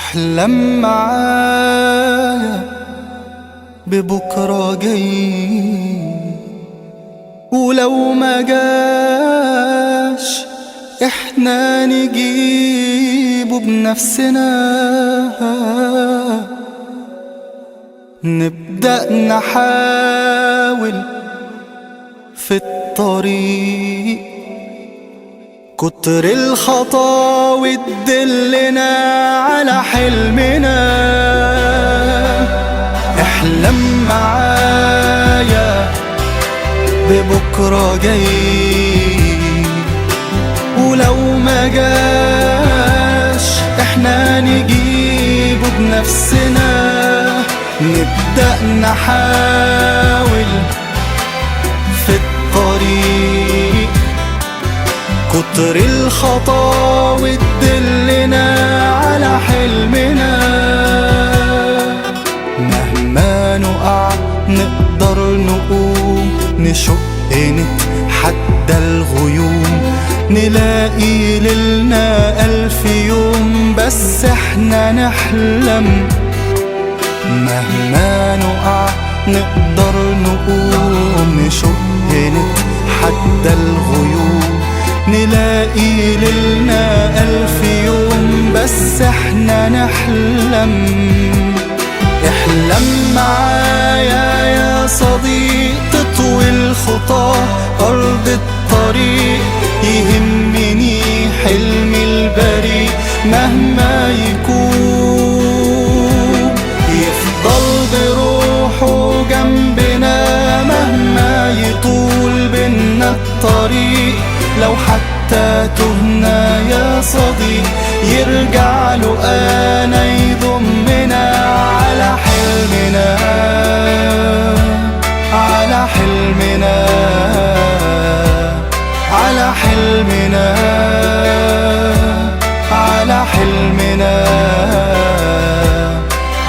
احلم معايا ببكرة جاي، ولو ما جاش احنا نجيبه بنفسنا. نبدأ نحاول في الطريق، كتر الخطاوي تدلنا على حلمنا. احلم معايا ببكرة جاي، ولو ما جاش احنا نجيبه بنفسنا. نبدأ نحاول في الطريق، كتر الخطاوي تدلنا على حلمنا. مهما نقع نقدر نقوم، نشق نتحدى الغيوم، نلاقي ليلنا 1000 يوم بس احنا نحلم. مهما نقع نقدر نقوم، نشق نتحدى الغيوم، نلاقي ليلنا 1000 يوم بس احنا نحلم. احلم معايا يا صديق، تطوي الخطى أرض الطريق. يهمني حلمي البريء مهما يكون، يفضل بروحه جنبنا مهما يطول بينا الطريق. لو حتى تهنا يا صديق يرجع له أنا يضمنا على حلمنا، على حلمنا، على حلمنا، على حلمنا،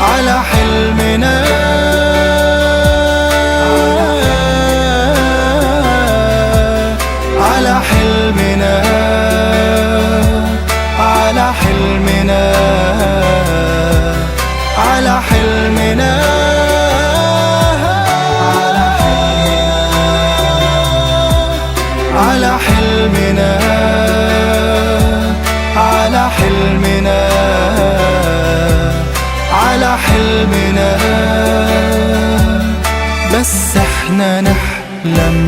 على حلمنا، على حلمنا، على حلمنا، على حلمنا، على حلمنا، على حلمنا، على حلمنا، بس احنا نحلم.